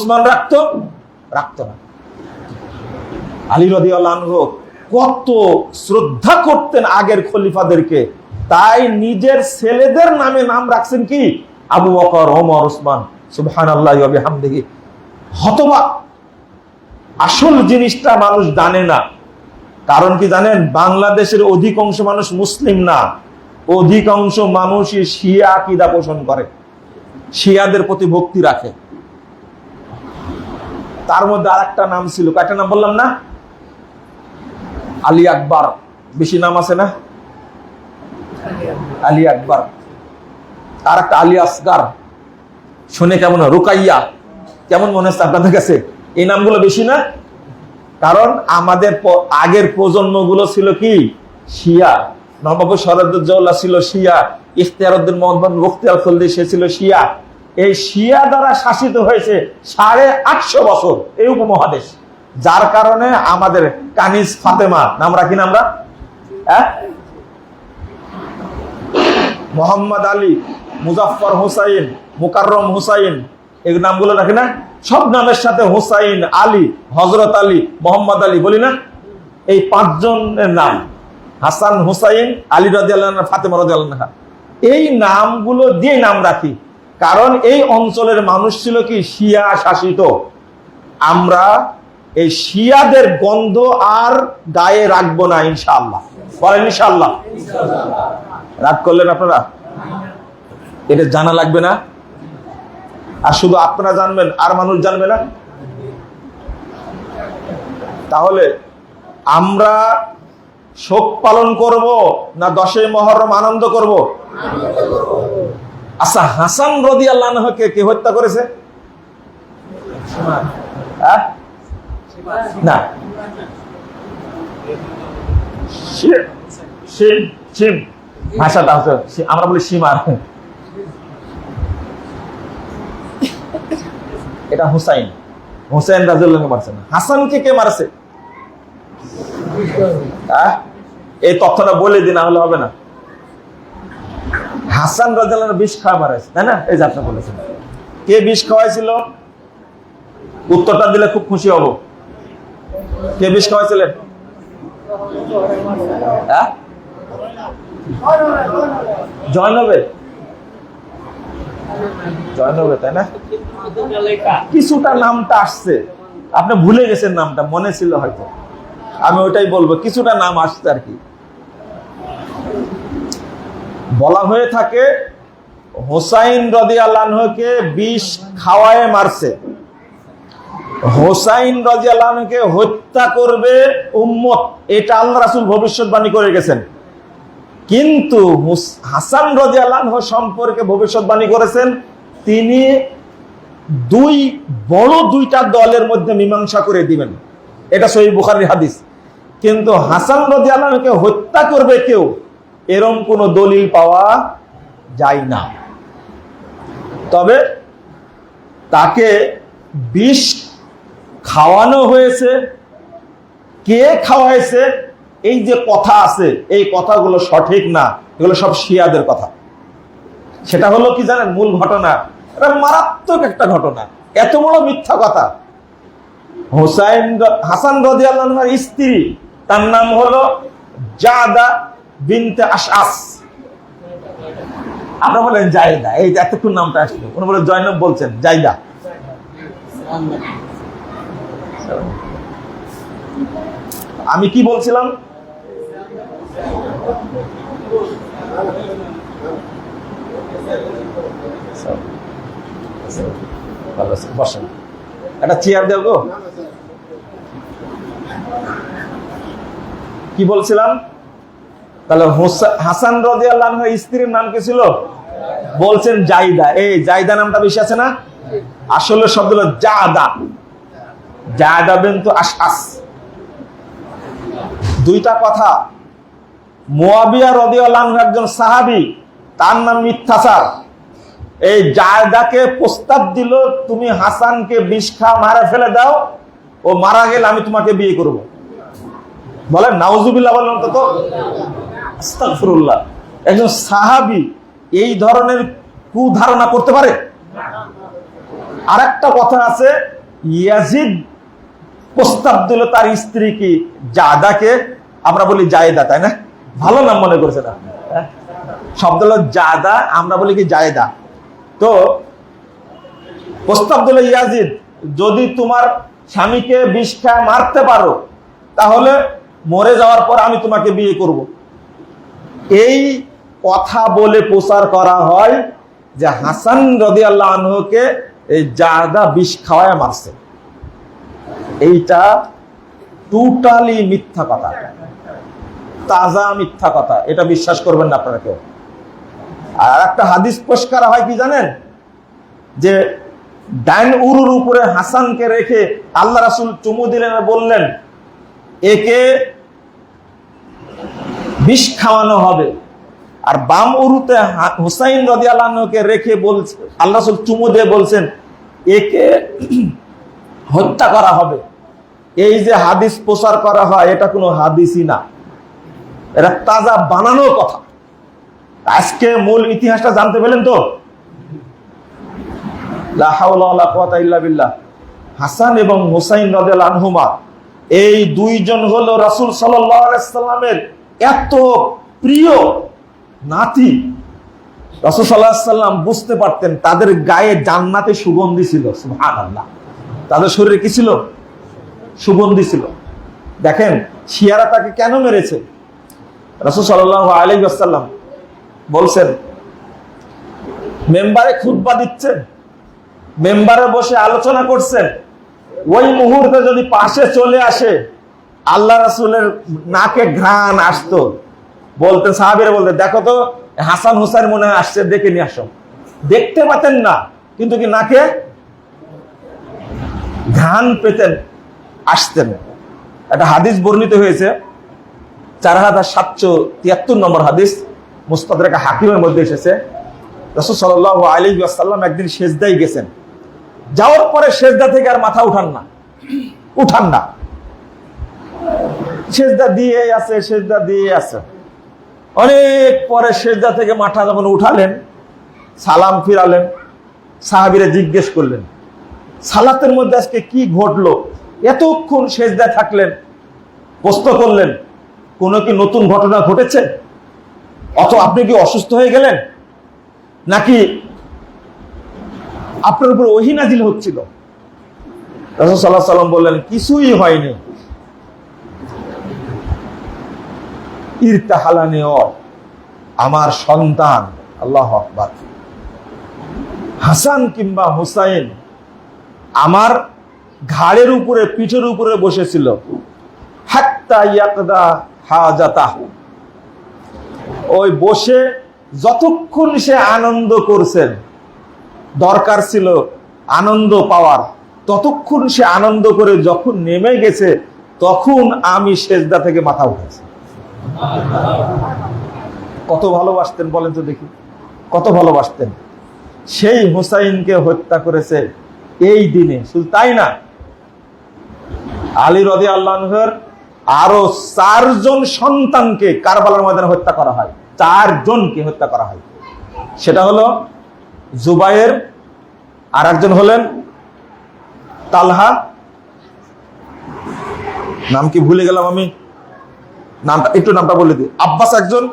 ওসমান রাখতো না। আলী রাদিয়াল্লাহু আনহু কত শ্রদ্ধা করতেন আগের খলিফাদেরকে, তাই নিজের ছেলেদের নামে নাম রাখছেন কি আবু বকর, ওমর, ওসমান। সুবহানাল্লাহি ওয়া বিহামদিহি। হতবাক। আসল জিনিসটা মানুষ জানে না। কারণ কি জানেন? বাংলাদেশের অধিকাংশ মানুষ মুসলিম না, অধিকাংশ মানুষই শিয়া আকীদা পোষণ করে, শিয়াদের প্রতি ভক্তি রাখে। তার মধ্যে আরেকটা নাম ছিল, কয়টা নাম বললাম না? আলী আকবর, বেশি নাম আছে না? আলী আকবর। আর একটা আলী আসগার, শুনে কেমন? রুকাইয়া, কেমন মনে হচ্ছে আপনাদের কাছে? এই নামগুলো বেশি না? কারণ আমাদের আগের প্রজন্মগুলো ছিল কি শিয়া। নবাব শরফুদ্দৌলা ছিল শিয়া, ইখতিয়ারউদ্দিন মোহাম্মদ বখতিয়ার খলজি সে ছিল শিয়া। এই শিয়া দ্বারা শাসিত হয়েছে 850 বছর এই উপমহাদেশ। যার কারণে আমাদের কানিজ ফাতেমা নাম রাখি না আমরা, মোহাম্মদ আলী, মুজাফফর হুসাইন, মুকাররম হুসাইন, এই নামগুলো রাখি না? সব নামের সাথে হুসাইন, আলী, হযরত আলী, মোহাম্মদ আলী বলি না? এই 5 জনের নাম, হাসান, হুসাইন, আলী রাদিয়াল্লাহু আনহু, ফাতেমা রাদিয়াল্লাহু আনহা, এই নামগুলো দিয়ে নাম রাখি। কারণ এই অঞ্চলের মানুষ ছিল কি শিয়া শাসিত। আমরা এই শিয়াদের গন্ধ আর গায়ে রাখবো না ইনশাআল্লাহ। বলেন ইনশাআল্লাহ। রাগ করলেন আপনারা? এটা জানা লাগবে না? আর শুধু আপনারা জানবেন আর মানুষ জানবে না? তাহলে আমরা শোক পালন করব না 10ই মুহররম আনন্দ করব? আচ্ছা, হাসান রাদিয়াল্লাহু আনহুকে কে হত্যা করেছে? না, ভাষাটা হচ্ছে আমরা বলি সীমার, এটা হুসাইন রাদিয়াল্লাহু আনহু মারছে না। হাসানকে কে মারছে? এই তথ্যটা বলে দিন, না হলে হবে না। হাসান রাদিয়াল্লাহু আনহু বিষ খাওয়া মারাছে, তাই না? এই যে আপনি বলেছেন, কে বিষ খাওয়াইছিল? উত্তরটা দিলে খুব খুশি হব। কে বিষ খাওয়াইছিলেন? জয়নবে, তাই না? কিছুটা নামটা আসছে, আপনি ভুলে গেছেন, নামটা মনে ছিল হয়তো, আমি ওইটাই বলবো, কিছুটা নাম আসছে আর কি। বলা হয়ে থাকে হোসাইন রাদিয়াল্লাহু আনহুকে বিষ খাওয়ায় মারছে। হোসাইন রাদিয়াল্লাহু আনহুকে হত্যা করবে উম্মত, এটা আল্লাহ রাসূল ভবিষ্যৎবাণী করে গেছেন। কিন্তু হাসান রাদিয়াল্লাহু আনহু সম্পর্কে ভবিষ্যৎবাণী করেছেন তিনি দুইটা দলের মধ্যে মীমাংসা করে দিবেন। এটা সহিহ বুখারীর হাদিস। কিন্তু হাসান রাদিয়াল্লাহু আনহুকে হত্যা করবে কেউ, এরকম কোন দলিল পাওয়া যায় না। তবে তাকে বিষ খাওয়ানো হয়েছে, কে খাওয়াইছে এই যে কথা আছে, এই কথাগুলো সঠিক না, এগুলো সব শিয়াদের কথা। সেটা হলো কি জানেন? মূল ঘটনা, এটা মারাত্মক একটা ঘটনা, এত বড় মিথ্যা কথা। হাসান রাদিয়াল্লাহু আনহুর স্ত্রী, তার নাম হলো জাদা বিনতে আশআস। আপনারা বলেন জায়দা, এই এতক্ষণ নামটা আসলো, উনি বলে জয়নব বলছেন, জায়দা। আমি কি বলছিলাম? বসেন, একটা চেয়ার দেব গো। কি বলছিলাম? তাহলে হাসান রাদিয়াল্লাহু আনহুর স্ত্রীর নাম কি ছিল? বলছেন জায়দা। এই জায়দা নামটা বেশি আছে না? আসলে শব্দ হলো জাদা বিনতু আশআস। দুইটা কথা। মুয়াবিয়া রাদিয়াল্লাহু আনহু একজন সাহাবী, তার নাম মিথ্যাচার। এই জায়দাকে প্রস্তাব দিল, তুমি হাসানকে বিষ খা মারা ফেলে দাও, ও মারা গেলে আমি তোমাকে বিয়ে করব। বলেন নাউজুবিল্লাহ, বলেন অন্তত আস্তাগফিরুল্লাহ। একজন সাহাবী এই ধরনের কুধারণা করতে পারে? আর একটা কথা আছে, ইয়াজিদ প্রস্তাব দিল তার স্ত্রী কি জাদাকে, আমরা বলি জায়েদা, তাই না? ভালো নাম মনে করেছেন আপনি, শব্দ হলো জাদা, আমরা বলি কি জায়েদা। তো প্রস্তাব দিল ইয়াজিদ, যদি তোমার স্বামীকে বিষ খায় মারতে পারো তাহলে মরে যাওয়ার পর আমি তোমাকে বিয়ে করব। এই কথা বলে প্রচার করা হয় যে হাসান রাদিয়াল্লাহু আনহুকে এই জাদা বিষ খাওয়ায় মারছে। এইটা টোটালি মিথ্যা কথা, তাজা মিথ্যা কথা, এটা বিশ্বাস করবেন না আপনারা কেউ। আর একটা হাদিস পেশ করা হয় কি জানেন, যে ডাইন উরুর উপরে হাসানকে রেখে আল্লাহ রাসূল চুমু দিলেন, বললেন একে বিষ খাওয়ানো হবে। আর বাম উরুতে হুসাইন রাদিয়াল্লাহু আনহুকে রেখে বলছে, আল্লাহ রাসূল চুমু দিয়ে বলছেন একে হত্যা করা হবে। এই যে হাদিস প্রচার করা হয়, এটা কোনো হাদিসই না, এটা তাজা বানানো কথা। আজকে মূল ইতিহাসটা জানতে পেলেন তো? লা হাওলা ওয়ালা কুওয়াতা ইল্লা বিল্লাহ। হাসান এবং হুসাইন রাদিয়াল্লাহু আনহুমা এই দুইজন হলো রাসূল সাল্লাল্লাহু আলাইহি সাল্লামের এত প্রিয় নাতি। রাসূল সাল্লাল্লাহু আলাইহি সাল্লাম বুঝতে পারতেন তাদের গায়ে জান্নাতে সুগন্ধি ছিল। সুবহানাল্লাহ, তাদের শরীরে কি ছিল? সুগন্ধি ছিল। দেখেন শিয়ারা তাকে কেন মেরেছে। রাসূল সাল্লাল্লাহু আলাইহি ওয়াসাল্লাম বলছেন, মেম্বারে খুতবা দিচ্ছেন, মেম্বারে বসে আলোচনা করছেন, ওই মুহূর্তে যদি পাশে চলে আসে আল্লাহ রাসূলের নাকে ঘ্রাণ আসতো, বলতেন সাহাবীরা বলতেন দেখো তো হাসান হুসাইন মনে হয় আসছে, দেখে নিয়ে আসো। দেখতে পাতেন না কিন্তু কি নাকে ঘ্রাণ পেতেন, আসতেন। একটা হাদিস বর্ণিত হয়েছে 4773 নম্বর হাদিস, মুস্তাদরাক হাকিমের মধ্যে এসেছে। রাসূল সাল্লাল্লাহু আলাইহি ওয়াসাল্লাম একদিন সেজদায় গেছেন, যাওয়ার পরে সেজদা থেকে আর মাথা উঠান না, সেজদা দিয়ে আছে। অনেক পরে সেজদা থেকে মাথা যখন উঠালেন, সালাম ফিরালেন, সাহাবীরা জিজ্ঞেস করলেন সালাতের মধ্যে আজকে কি ঘটলো, এতক্ষণ সেজদায় থাকলেন, প্রশ্ন করলেন কোনো কি নতুন ঘটনা ঘটেছে, আপনি কি অসুস্থ হয়ে গেলেন, নাকি আপনার উপর ওহী নাজিল হচ্ছিল? রাসূল সাল্লাল্লাহু আলাইহি ওয়াসাল্লাম বললেন কিছুই হয়নি। ইরতাহালানি, আমার সন্তান, আল্লাহু আকবার, হাসান কিংবা হুসাইন আমার ঘাড়ের উপরে, পিঠের উপরে বসেছিল, হাত্তা ইয়াকদা হাজাতাহ, ওই বসে যতক্ষণ সে আনন্দ করছেন, দরকার ছিল আনন্দ পাওয়ার, ততক্ষণ সে আনন্দ করে যখন নেমে গেছে তখন আমি সেজদা থেকে মাথা উঠেছি। কত ভালোবাসতেন বলেন তো দেখি, কত ভালোবাসতেন। সেই হুসাইনকে হত্যা করেছে এই দিনে। শুধু তাই না, আলী রাদিয়াল্লাহু আনহুর আরো 4 জন সন্তানকে কারবালার ময়দানে হত্যা করা হয়, 4 জনকে হত্যা করা হয়। সেটা হলো জুবায়ের, আর একজন হলেন তালহা, নাম কি ভুলে গেলাম আমি, নামটা বলে দিই। আব্বাস একজন,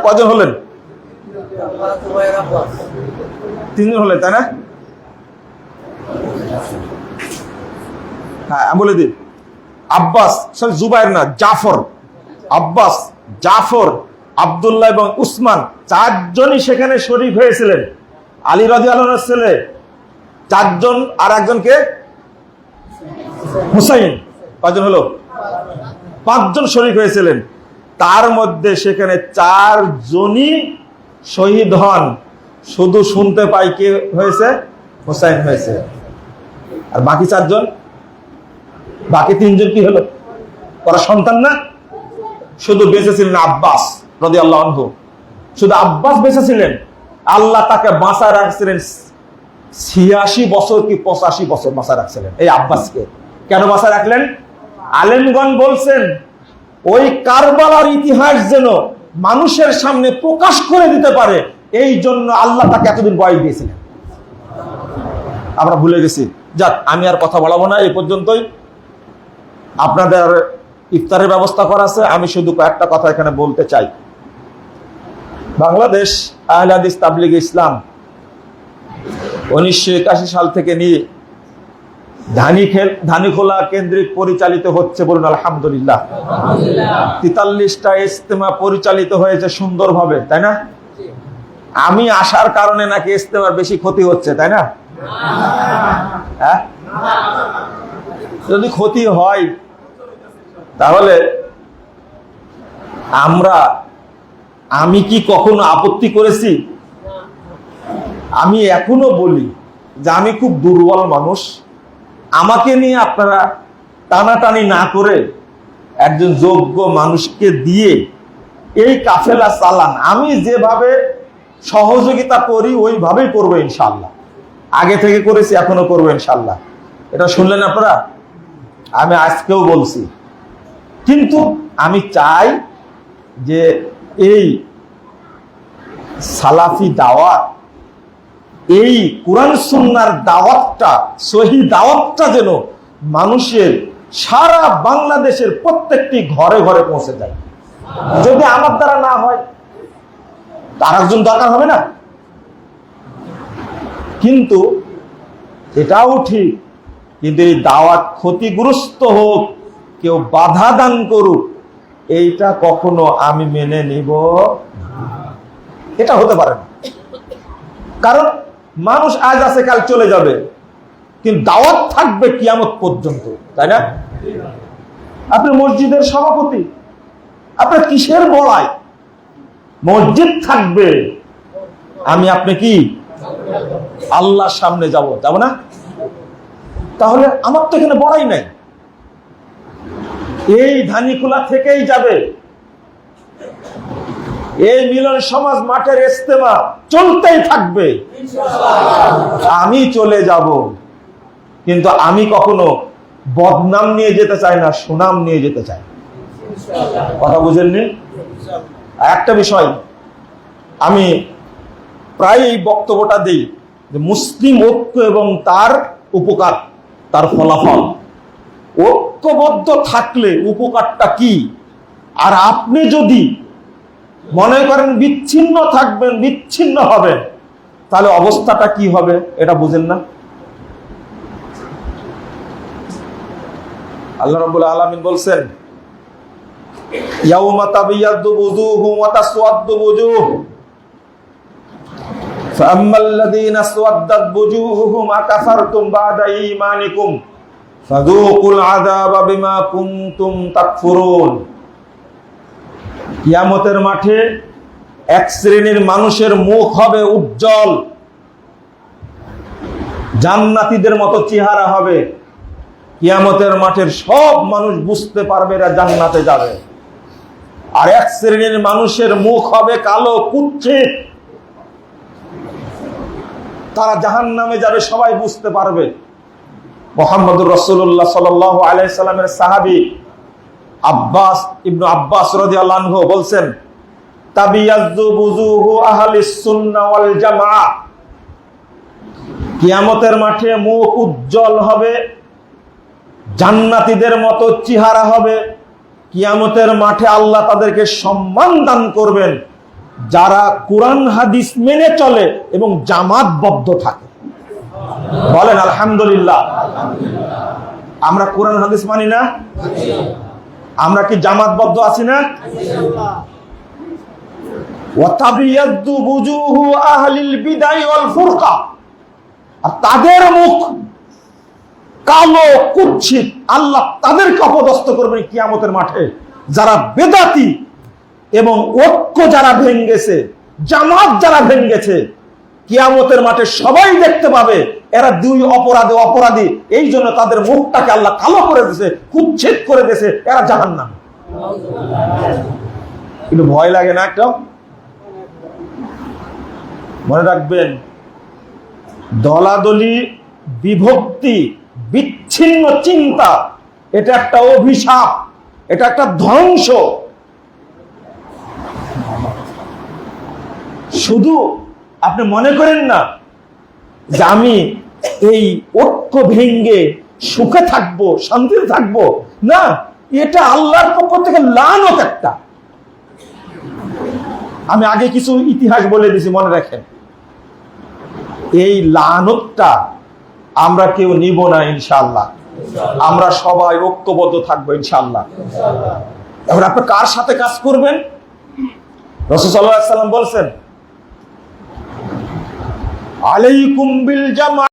কয়জন হলেন? 3 জন হলেন, তাই না? হ্যাঁ বলে দিই, আব্বাস, জুবায়ের না, জাফর, আব্বাস, জাফর, আব্দুল্লাহ এবং উসমান, 4 জনই সেখানে শরীক হয়েছিলেন। আলী রাদিয়াল্লাহু আনহুর ছেলে 4 জন, আর একজনকে হুসাইন, কয়জন হলো? 5 জন শরীক হয়েছিলেন। তার মধ্যে সেখানে 4 জনই শহীদ হন। শুধু শুনতে পাই কে হয়েছে? হুসাইন হয়েছে। আর বাকি 4 জন, বাকি 3 জন কি হলো? ওরা সন্তান না, শুধু বেঁচে ছিলেন আব্বাস রাদিয়াল্লাহু আনহু। শুধু আব্বাস বেঁচে ছিলেন, আল্লাহ তাকে বাঁচায় রাখছিলেন 86 বছর কি 85 বছর বাঁচায় রাখছিলেন এই আব্বাসকে। কেন বাঁচায় রাখলেন? আলেমগণ বলছেন ওই কারবালার ইতিহাস যেন মানুষের সামনে প্রকাশ করে দিতে পারে, এই জন্য আল্লাহ তাকে এতদিন বয়স দিয়েছিলেন। আমরা ভুলে গেছি। যাক, আমি আর কথা বলাবো না, এই পর্যন্তই। আপনাদের ইফতারের ব্যবস্থা করা আছে, আমি শুধু কয়েকটা কথা এখানে বলতে চাই। বাংলাদেশ আহলে হাদিস তাবলীগ ইসলাম 1981 সাল থেকে নিয়ে ধানীখোলা কেন্দ্রিক পরিচালিত হচ্ছে, বলুন আলহামদুলিল্লাহ। 43টা ইজতেমা পরিচালিত হয়েছে সুন্দরভাবে, তাই না? আমি আসার কারণে নাকি ইজতেমার বেশি ক্ষতি হচ্ছে, তাই না? হ্যাঁ, যদি ক্ষতি হয় তাহলে আমি কি কখনো আপত্তি করেছি? আমি এখনো বলি যে আমি খুব দুর্বল মানুষ, আমাকে নিয়ে আপনারা টানাটানি না করে একজন যোগ্য মানুষকে দিয়ে এই কাফেলা চালান। আমি যেভাবে সহযোগিতা করি ওইভাবেই করবো ইনশাআল্লাহ। আগে থেকে করেছি, এখনো করবো ইনশাআল্লাহ। এটা শুনলেন আপনারা? আমি আজকেও বলছি, কিন্তু আমি চাই যে এই সালাফি দাওয়াত, এই কোরআন সুন্নাহর দাওয়াতটা, সহি দাওয়াতটা যেন মানুষের সারা বাংলাদেশের প্রত্যেকটি ঘরে ঘরে পৌঁছে যায়। যদি আমার দ্বারা না হয়, তার একজন দরকার হবে না? কিন্তু এটাও ঠিক, কিন্তু এই দাওয়াত ক্ষতিগ্রস্ত হোক, কেউ বাধা দান করুক, এইটা কখনো আমি মেনে নিব না। এটা হতে পারে না। কারণ মানুষ আজ আছে কাল চলে যাবে, কিন্তু দাওয়াত থাকবে কিয়ামত পর্যন্ত, তাই না? আপনি মসজিদের সভাপতি, আপনার কিসের বড়াই? মসজিদ থাকবে, আমি আপনি কি আল্লাহর সামনে যাব না? তাহলে আমার তো এখানে বড়াই নাই। এই ধানীখোলা থেকেই যাবে, এই মিলন সমাজ মাঠের ইজতেমা চলতেই থাকবে, আমি চলে যাব, কিন্তু আমি কখনো বদনাম নিয়ে যেতে চাই না, সুনাম নিয়ে যেতে চাই। কথা বুঝেননি? একটা বিষয় আমি প্রায় এই বক্তব্যটা দিই যে মুসলিম ঐক্য এবং তার উপকার, তার ফলাফল। ঐক্যবদ্ধ থাকলে উপকারটা কি, আর আপনি যদি মনে করেন বিচ্ছিন্ন থাকবেন, বিচ্ছিন্ন হবেন, তাহলে অবস্থাটা কি হবে এটা বুঝেন না? আল্লাহ রাব্বুল আলামিন বলছেন, ইয়াউমা তাবিয়াদ্দু বুজুহুম ওয়া তাসওয়াদ্দু বুজুহ ফাআম্মাল্লাযীনা আসওয়াদ্দাত বুজুহুহুম আকাফারতুম বা'দা ঈমানিকুম ফাযূকুল আযাবা বিমা কুনতুম তাকফুরুন। কিয়ামতের মাঠে এক শ্রেণীর মানুষের মুখ হবে উজ্জ্বল, জান্নাতীদের মতো চেহারা হবে। কিয়ামতের মাঠের সব মানুষ বুঝতে পারবে এরা জান্নাতে যাবে। আর এক শ্রেণীর মানুষের মুখ হবে কালো, কুৎসিত, তারা জাহান্নামে যাবে, সবাই বুঝতে পারবে। মুহাম্মদুর রাসূলুল্লাহ সাল্লাল্লাহু আলাইহি সাল্লামের সাহাবী আব্বাস ইবনে আব্বাস রাদিয়াল্লাহু আনহু বলছেন, তাবিয়াজ্জু বুজুহু আহলিস সুন্নাহ ওয়াল জামাআহ। কিয়ামতের মাঠে মুখ উজ্জ্বল হবে, জান্নাতীদের মতো চেহারা হবে। কিয়ামতের মাঠে আল্লাহ তাদেরকে সম্মান দান করবেন যারা কোরআন হাদিস মেনে চলে এবং জামাতবদ্ধ থাকে। বলেন আলহামদুলিল্লাহ। আমরা কোরআন হাদিস মানি না? আমরা কি জামাতবদ্ধ আছি না? ওয়াতাবিয়াদ্দু বুজুহু আহলিল বিদাই ওয়াল ফুরকা। আর তাদের মুখ কালো, কুৎসিত, আল্লাহ তাদেরকে অপদস্থ করবেন কিয়ামতের মাঠে। যারা বেদাতি এবং ঐক্য যারা ভেঙ্গেছে, জামাত যারা ভেঙ্গেছে, কিয়ামতের মাঠে সবাই দেখতে পাবে এরা দুই অপরাধী। এই জন্য তাদের মুখটাকে আল্লাহ কালো করে দিয়েছে, কুৎসিত করে দিয়েছে, এরা জাহান্নামে। কিন্তু ভয় লাগে না একটা? মনে রাখবেন, দলাদলি, বিভক্তি, বিচ্ছিন্ন চিন্তা, এটা একটা অভিশাপ, এটা একটা ধ্বংস। শুধু আপনি মনে করেন না যে আমি এই ঐক্য ভেঙ্গে সুখে থাকবো, শান্তিতে থাকবো না, এটা আল্লাহর পক্ষ থেকে লানত একটা। আমি আগে কিছু ইতিহাস বলে দিছি, মনে রাখেন। এই লানতটা আমরা কেউ নিব না ইনশাআল্লাহ। আমরা সবাই ঐক্যবদ্ধ থাকবো ইনশাআল্লাহ। এবার আপনি কার সাথে কাজ করবেন? রাসূল সাল্লাল্লাহু আলাইহি ওয়াসাল্লাম বলছেন, আলাইকুম বিল জামা।